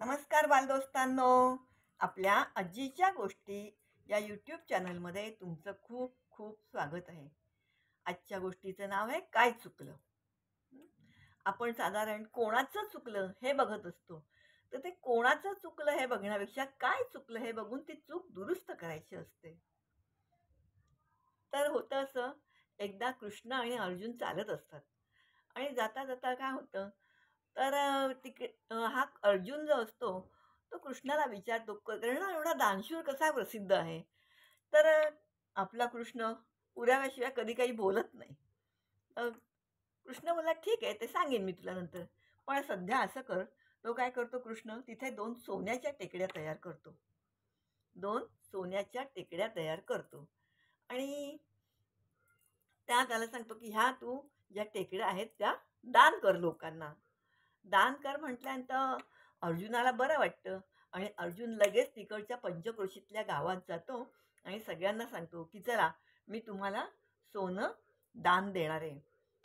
नमस्कार बालदोस्तांनो. आपल्या आजीच्या गोष्टी या यूट्यूब चॅनलमध्ये तुमचं खूप खूप स्वागत आहे. आजच्या गोष्टीचं नाव आहे काय चुकलं. आपण साधारण कोणाचं चुकलं हे बघत असतो. तर ते कोणाचं चुकलं हे बघण्यापेक्षा काय चुकलं हे बघून ती चूक दुरुस्त करायची असते. तर होतं असं, एकदा कृष्ण आणि अर्जुन चालत असतात आणि जाता जाता काय होतं, तर हा अर्जुन जो असतो तो कृष्णाला विचारतो, "कर्ण एवढा दानशूर कसा प्रसिद्ध आहे?" तर आपला कृष्ण पुराव्याशिवाय कधी काही बोलत नाही. अ, कृष्ण बोलला, "ठीक आहे, ते सांगेन मी तुला नंतर. पण सध्या असं कर." तो काय करतो कृष्ण, तिथे 2 सोन्याच्या टेकड्या तयार करतो. 2 सोन्याच्या टेकड्या तयार करतो आणि त्या त्याला सांगतो, की "ह्या तू ज्या टेकड्या आहेत त्या दान कर लोकांना." दान कर म्हटल्यानंतर अर्जुनाला बरं वाटतं आणि अर्जुन लगेच तिकडच्या पंचक्रोशीतल्या गावात जातो आणि सगळ्यांना सांगतो, की "चला, मी तुम्हाला सोनं दान देणार आहे.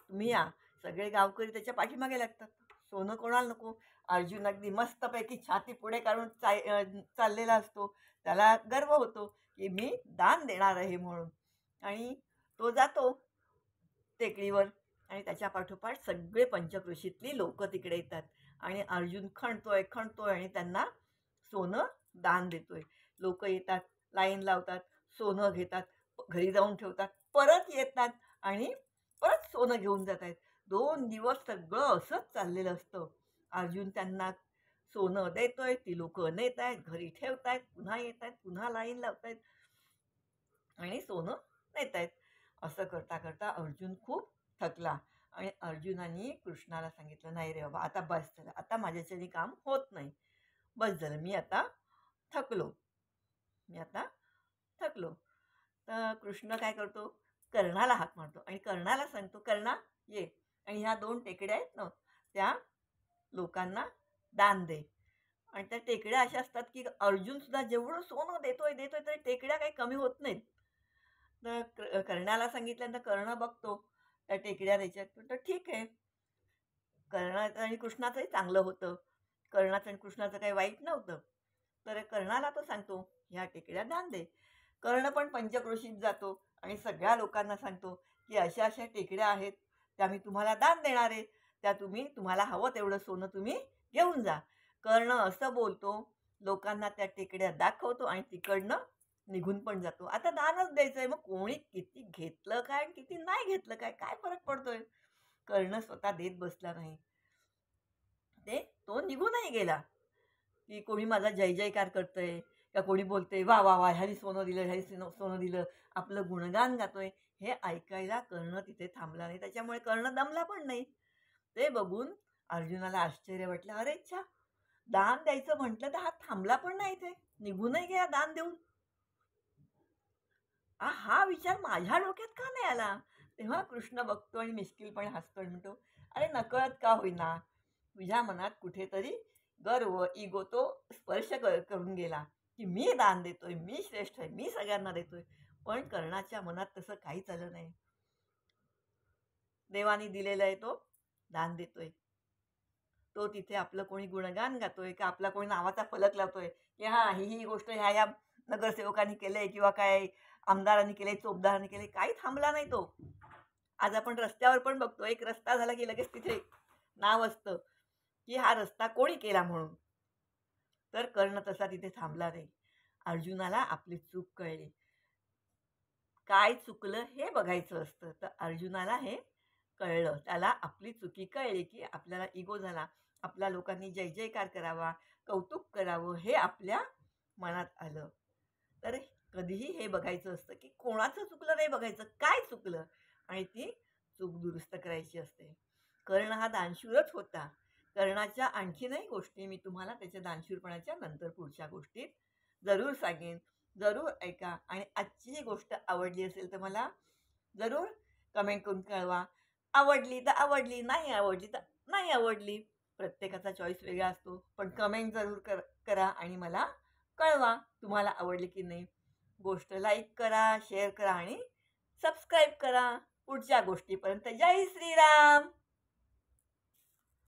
तुम्ही या." सगळे गावकरी त्याच्या पाठीमागे लागतात. सोनं कोणाला नको. अर्जुन अगदी मस्तपैकी छाती पुढे काढून चाललेला असतो. त्याला गर्व होतो, की मी दान देणार आहे म्हणून आणि तो जातो टेकडीवर आणि त्याच्या पाठोपाठ सगळे पंचक्रोशीतली लोकं तिकडे येतात आणि अर्जुन खणतोय, खणतोय आणि त्यांना सोनं दान देतोय. लोकं येतात, लाईन लावतात, सोनं घेतात, घरी जाऊन ठेवतात, परत येतात आणि परत सोनं घेऊन जात आहेत. 2 दिवस सगळं असंच चाललेलं असतं. अर्जुन त्यांना सोनं देतोय, ती लोकं नेतायत, घरी ठेवतायत, पुन्हा येतायत, पुन्हा लाईन लावतायत आणि सोनं नेतायत. असं करता करता अर्जुन खूप थकला आणि अर्जुनाने कृष्णाला सांगितलं, "नाही रे बाबा, आता बस झालं. आता माझ्याच्याने काम होत नाही. बस झालं. मी आता थकलो. मी आता थकलो." तर कृष्ण काय करतो, कर्णाला हाक मारतो आणि कर्णाला सांगतो, "कर्णा, ये आणि ह्या 2 टेकड्या आहेत ना, त्या लोकांना दान दे." आणि त्या टेकड्या अशा असतात, की अर्जुन सुद्धा जेवढं सोनं देतोय, देतोय, तरी टेकड्या काही कमी होत नाहीत. तर कर्णाला सांगितल्यानंतर कर्ण बघतो त्या टेकड्या द्यायच्यात. तर ठीक आहे. कर्णाचं आणि कृष्णाचंही चांगलं होतं. कर्णाचं आणि कृष्णाचं काही वाईट नव्हतं. तर कर्णाला तो सांगतो, "ह्या टेकड्या दान दे." कर्ण पण पंचक्रोशीत जातो आणि सगळ्या लोकांना सांगतो, की "अशा-अशा टेकड्या आहेत, त्या मी तुम्हाला दान देणार आहे. त्या तुम्हाला हवं तेवढं सोनं तुम्ही घेऊन जा." कर्ण असं बोलतो, लोकांना त्या टेकड्या दाखवतो आणि तिकडनं निघून पण जातो. आता दानच द्यायचंय, मग कोणी किती घेतलं काय आणि किती नाही घेतलं काय, काय फरक पडतोय? कर्ण स्वतः देत बसला नाही. तो निघूनही गेला, की कोणी माझा जय-जयकार करतंय का कोणी बोलतंय, "वाह, वाह, वाह! ह्यानी सोनं दिलं, ह्यानी सोनं दिलं." आपलं गुणगान गातोय, हे ऐकायला कर्ण तिथे थांबला नाही. त्याच्यामुळे कर्ण दमला पण नाही. ते बघून अर्जुनाला आश्चर्य वाटलं, "अरे च्छा! दान द्यायचं म्हटलं तर हा थांबला पण नाही इथे. निघूनही गेला दान देऊन." हा विचार माझ्या डोक्यात का नाही आला? तेव्हा कृष्ण बघतो आणि मिश्किलपणे हसतो आणि म्हणतो, "अरे नकळत का होईना, तुझ्या मनात कुठेतरी गर्व, इगो तो स्पर्श करून गेला, की मी दान देतोय, मी श्रेष्ठ आहे, मी सगळ्यांना देतोय." पण कर्णाच्या मनात तसं काहीच आलं नाही. देवाने दिलेलं आहे तो दान देतोय. तो तिथे आपलं कोणी गुणगान गातोय का आपला कोणी नावाचा फलक लावतोय, की हां, ही गोष्ट ह्या-ह्या नगरसेवकांनी केलंय किंवा काय आमदारांनी केलंय, चोपदारांनी केलंय, काही थांबला नाही तो. आज आपण रस्त्यावर पण बघतो, एक रस्ता झाला की लगेच तिथे नाव असतं, की हा रस्ता कोणी केला म्हणून. तर कर्ण तसा तिथे थांबला नाही. अर्जुनाला आपली चूक कळली. काय चुकलं हे बघायचं असतं. तर अर्जुनाला हे कळलं. त्याला आपली चुकी कळली, की आपल्याला इगो झाला. आपल्या लोकांनी जय-जयकार करावा, कौतुक करावं हे आपल्या मनात आलं. तर कधीही हे बघायचं असतं, की कोणाचं चुकलं नाही बघायचं, काय चुकलं आणि ती चूक दुरुस्त करायची असते. कर्ण हा दानशूरच होता. कर्णाच्या आणखीनही गोष्टी मी तुम्हाला त्याच्या दानशूरपणाच्या नंतर पुढच्या गोष्टीत जरूर सांगेन. जरूर ऐका आणि आजची ही गोष्ट आवडली असेल तर मला जरूर कमेंट करून कळवा. आवडली तर आवडली, नाही आवडली तर नाही आवडली. प्रत्येकाचा चॉईस वेगळा असतो. पण कमेंट जरूर करा आणि मला कळवा तुम्हाला आवडली की नाही. गोष्ट लाईक करा, शेअर करा आणि सबस्क्राईब करा. पुढच्या गोष्टीपर्यंत जय श्रीराम.